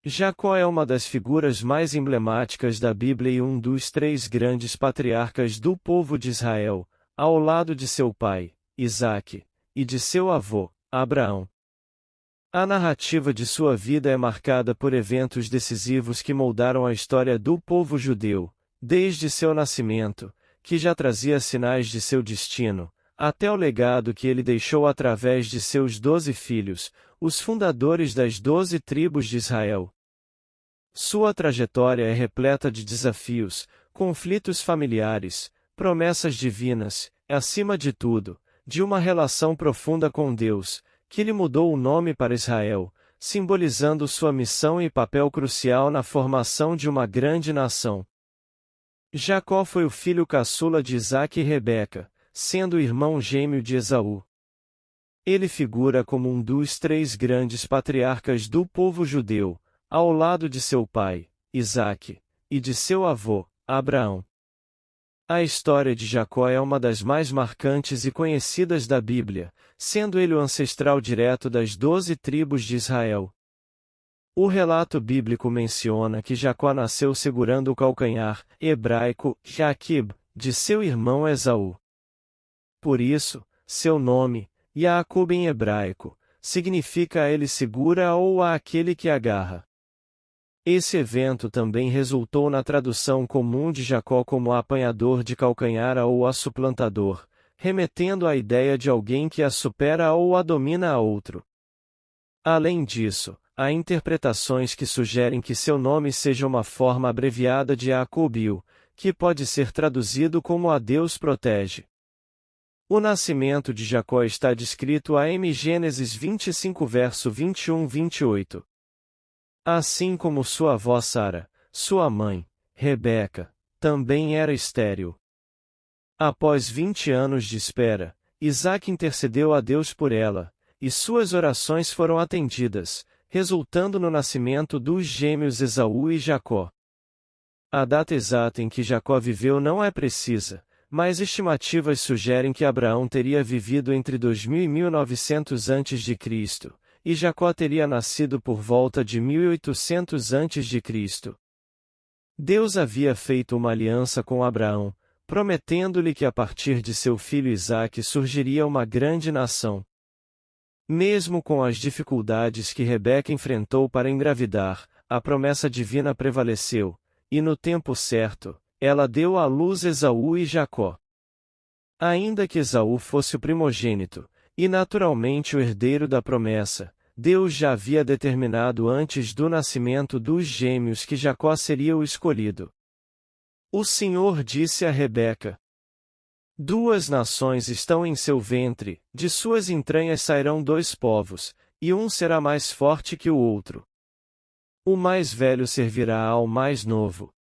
Jacó é uma das figuras mais emblemáticas da Bíblia e um dos três grandes patriarcas do povo de Israel, ao lado de seu pai, Isaque, e de seu avô, Abraão. A narrativa de sua vida é marcada por eventos decisivos que moldaram a história do povo judeu, desde seu nascimento, que já trazia sinais de seu destino, até o legado que ele deixou através de seus 12 filhos, os fundadores das 12 tribos de Israel. Sua trajetória é repleta de desafios, conflitos familiares, promessas divinas, e, acima de tudo, de uma relação profunda com Deus, que lhe mudou o nome para Israel, simbolizando sua missão e papel crucial na formação de uma grande nação. Jacó foi o filho caçula de Isaque e Rebeca, sendo o irmão gêmeo de Esaú. Ele figura como um dos três grandes patriarcas do povo judeu, ao lado de seu pai, Isaque, e de seu avô, Abraão. A história de Jacó é uma das mais marcantes e conhecidas da Bíblia, sendo ele o ancestral direto das 12 tribos de Israel. O relato bíblico menciona que Jacó nasceu segurando o calcanhar, hebraico, Jaquib, de seu irmão Esaú. Por isso, seu nome, Jacob em hebraico, significa ele segura ou aquele que agarra. Esse evento também resultou na tradução comum de Jacó como apanhador de calcanhar ou a suplantador, remetendo à ideia de alguém que a supera ou a domina a outro. Além disso, há interpretações que sugerem que seu nome seja uma forma abreviada de Jacobil, que pode ser traduzido como a Deus protege. O nascimento de Jacó está descrito em Gênesis 25 verso 21-28. Assim como sua avó Sara, sua mãe, Rebeca, também era estéril. Após 20 anos de espera, Isaque intercedeu a Deus por ela, e suas orações foram atendidas, resultando no nascimento dos gêmeos Esaú e Jacó. A data exata em que Jacó viveu não é precisa, mas estimativas sugerem que Abraão teria vivido entre 2000 e 1900 a.C., e Jacó teria nascido por volta de 1800 a.C. Deus havia feito uma aliança com Abraão, prometendo-lhe que a partir de seu filho Isaque surgiria uma grande nação. Mesmo com as dificuldades que Rebeca enfrentou para engravidar, a promessa divina prevaleceu, e no tempo certo, ela deu à luz Esaú e Jacó. Ainda que Esaú fosse o primogênito, e naturalmente o herdeiro da promessa, Deus já havia determinado antes do nascimento dos gêmeos que Jacó seria o escolhido. O Senhor disse a Rebeca: "Duas nações estão em seu ventre, de suas entranhas sairão dois povos, e um será mais forte que o outro. O mais velho servirá ao mais novo."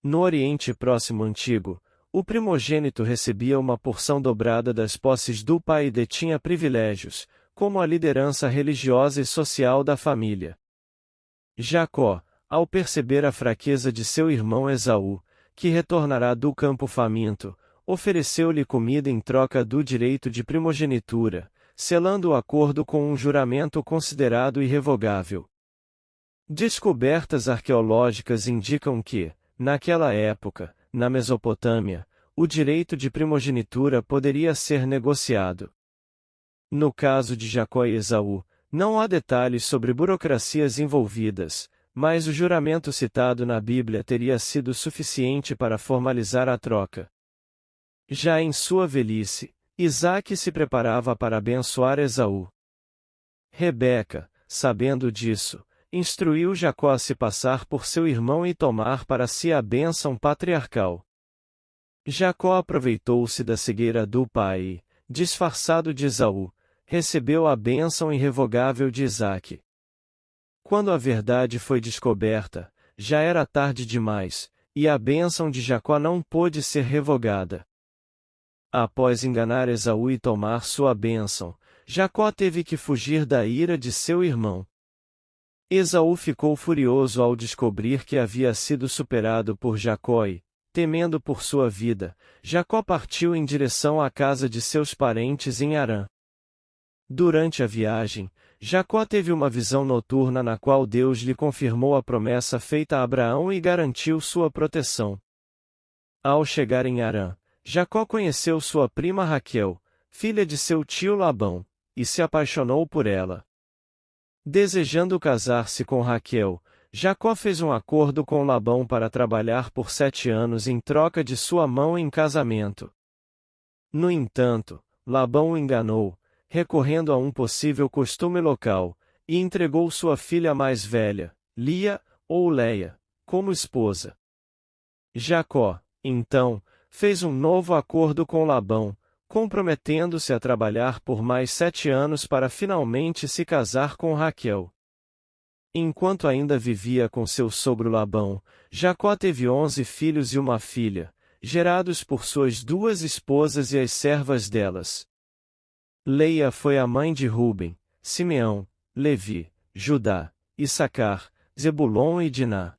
No Oriente Próximo Antigo, o primogênito recebia uma porção dobrada das posses do pai e detinha privilégios, como a liderança religiosa e social da família. Jacó, ao perceber a fraqueza de seu irmão Esaú, que retornará do campo faminto, ofereceu-lhe comida em troca do direito de primogenitura, selando o acordo com um juramento considerado irrevogável. Descobertas arqueológicas indicam que, naquela época, na Mesopotâmia, o direito de primogenitura poderia ser negociado. No caso de Jacó e Esaú, não há detalhes sobre burocracias envolvidas, mas o juramento citado na Bíblia teria sido suficiente para formalizar a troca. Já em sua velhice, Isaque se preparava para abençoar Esaú. Rebeca, sabendo disso, instruiu Jacó a se passar por seu irmão e tomar para si a bênção patriarcal. Jacó aproveitou-se da cegueira do pai e, disfarçado de Esaú, recebeu a bênção irrevogável de Isaque. Quando a verdade foi descoberta, já era tarde demais, e a bênção de Jacó não pôde ser revogada. Após enganar Esaú e tomar sua bênção, Jacó teve que fugir da ira de seu irmão. Esaú ficou furioso ao descobrir que havia sido superado por Jacó e, temendo por sua vida, Jacó partiu em direção à casa de seus parentes em Harã. Durante a viagem, Jacó teve uma visão noturna na qual Deus lhe confirmou a promessa feita a Abraão e garantiu sua proteção. Ao chegar em Harã, Jacó conheceu sua prima Raquel, filha de seu tio Labão, e se apaixonou por ela. Desejando casar-se com Raquel, Jacó fez um acordo com Labão para trabalhar por 7 anos em troca de sua mão em casamento. No entanto, Labão o enganou, recorrendo a um possível costume local, e entregou sua filha mais velha, Lia, ou Leia, como esposa. Jacó, então, fez um novo acordo com Labão, comprometendo-se a trabalhar por mais 7 anos para finalmente se casar com Raquel. Enquanto ainda vivia com seu sogro Labão, Jacó teve 11 filhos e uma filha, gerados por suas 2 esposas e as servas delas. Leia foi a mãe de Ruben, Simeão, Levi, Judá, Issacar, Zebulon e Diná.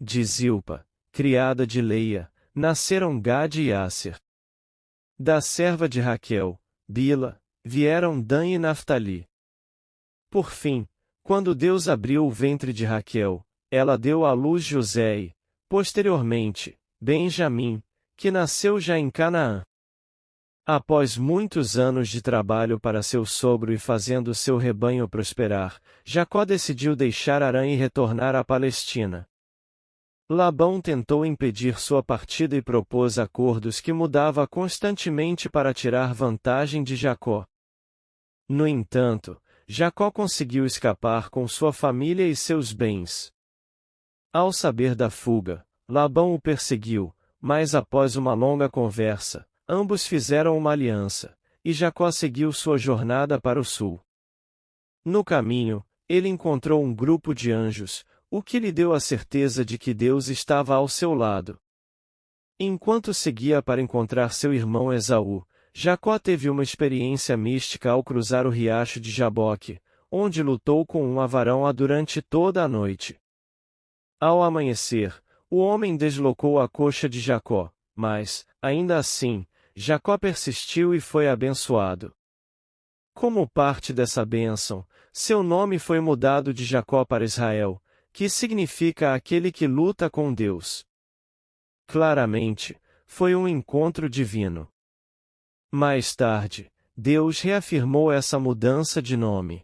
De Zilpa, criada de Leia, nasceram Gade e Asser. Da serva de Raquel, Bila, vieram Dan e Naftali. Por fim, quando Deus abriu o ventre de Raquel, ela deu à luz José e, posteriormente, Benjamim, que nasceu já em Canaã. Após muitos anos de trabalho para seu sogro e fazendo seu rebanho prosperar, Jacó decidiu deixar Harã e retornar à Palestina. Labão tentou impedir sua partida e propôs acordos que mudava constantemente para tirar vantagem de Jacó. No entanto, Jacó conseguiu escapar com sua família e seus bens. Ao saber da fuga, Labão o perseguiu, mas após uma longa conversa, ambos fizeram uma aliança, e Jacó seguiu sua jornada para o sul. No caminho, ele encontrou um grupo de anjos, o que lhe deu a certeza de que Deus estava ao seu lado. Enquanto seguia para encontrar seu irmão Esaú, Jacó teve uma experiência mística ao cruzar o riacho de Jaboque, onde lutou com um avarão durante toda a noite. Ao amanhecer, o homem deslocou a coxa de Jacó, mas, ainda assim, Jacó persistiu e foi abençoado. Como parte dessa bênção, seu nome foi mudado de Jacó para Israel, que significa aquele que luta com Deus. Claramente, foi um encontro divino. Mais tarde, Deus reafirmou essa mudança de nome.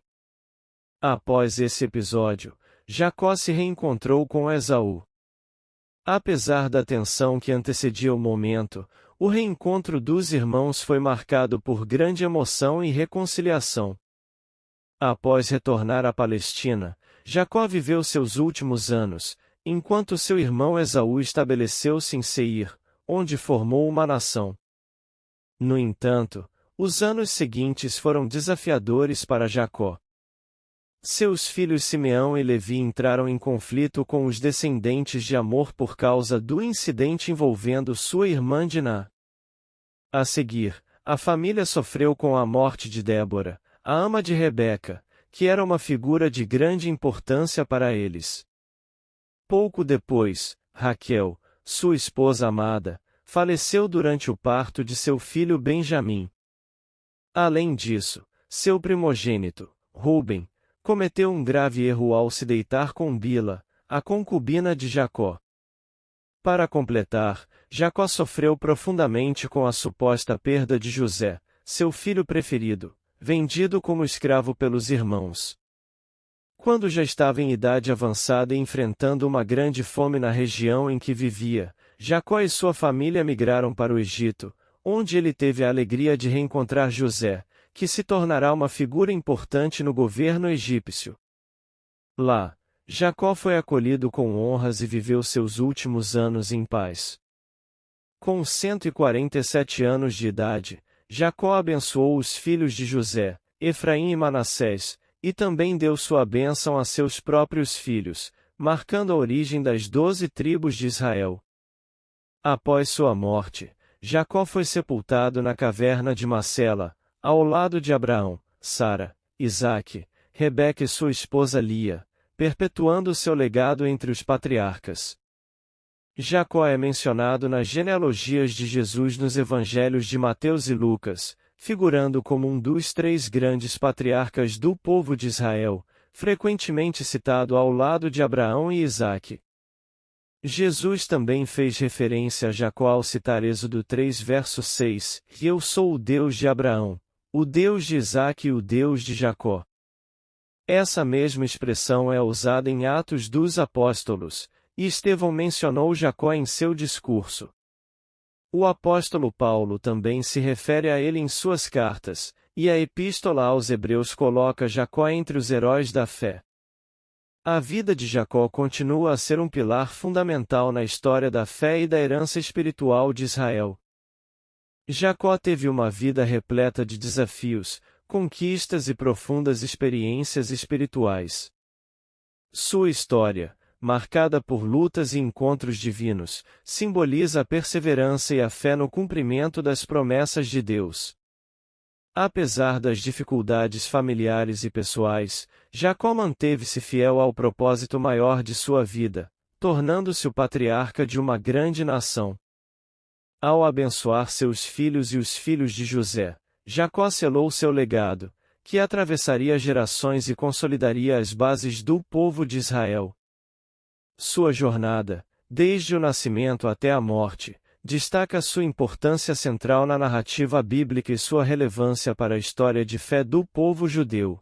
Após esse episódio, Jacó se reencontrou com Esaú. Apesar da tensão que antecedia o momento, o reencontro dos irmãos foi marcado por grande emoção e reconciliação. Após retornar à Palestina, Jacó viveu seus últimos anos, enquanto seu irmão Esaú estabeleceu-se em Seir, onde formou uma nação. No entanto, os anos seguintes foram desafiadores para Jacó. Seus filhos Simeão e Levi entraram em conflito com os descendentes de Amor por causa do incidente envolvendo sua irmã Diná. A seguir, a família sofreu com a morte de Débora, a ama de Rebeca, que era uma figura de grande importância para eles. Pouco depois, Raquel, sua esposa amada, faleceu durante o parto de seu filho Benjamim. Além disso, seu primogênito, Ruben, cometeu um grave erro ao se deitar com Bila, a concubina de Jacó. Para completar, Jacó sofreu profundamente com a suposta perda de José, seu filho preferido, vendido como escravo pelos irmãos. Quando já estava em idade avançada e enfrentando uma grande fome na região em que vivia, Jacó e sua família migraram para o Egito, onde ele teve a alegria de reencontrar José, que se tornará uma figura importante no governo egípcio. Lá, Jacó foi acolhido com honras e viveu seus últimos anos em paz. Com 147 anos de idade, Jacó abençoou os filhos de José, Efraim e Manassés, e também deu sua bênção a seus próprios filhos, marcando a origem das 12 tribos de Israel. Após sua morte, Jacó foi sepultado na caverna de Macela, ao lado de Abraão, Sara, Isaque, Rebeca e sua esposa Lia, perpetuando seu legado entre os patriarcas. Jacó é mencionado nas genealogias de Jesus nos evangelhos de Mateus e Lucas, figurando como um dos três grandes patriarcas do povo de Israel, frequentemente citado ao lado de Abraão e Isaque. Jesus também fez referência a Jacó ao citar Êxodo 3 verso 6, Eu sou o Deus de Abraão, o Deus de Isaque e o Deus de Jacó. Essa mesma expressão é usada em Atos dos Apóstolos, e Estevão mencionou Jacó em seu discurso. O apóstolo Paulo também se refere a ele em suas cartas, e a Epístola aos Hebreus coloca Jacó entre os heróis da fé. A vida de Jacó continua a ser um pilar fundamental na história da fé e da herança espiritual de Israel. Jacó teve uma vida repleta de desafios, conquistas e profundas experiências espirituais. Sua história, marcada por lutas e encontros divinos, simboliza a perseverança e a fé no cumprimento das promessas de Deus. Apesar das dificuldades familiares e pessoais, Jacó manteve-se fiel ao propósito maior de sua vida, tornando-se o patriarca de uma grande nação. Ao abençoar seus filhos e os filhos de José, Jacó selou seu legado, que atravessaria gerações e consolidaria as bases do povo de Israel. Sua jornada, desde o nascimento até a morte, destaca sua importância central na narrativa bíblica e sua relevância para a história de fé do povo judeu.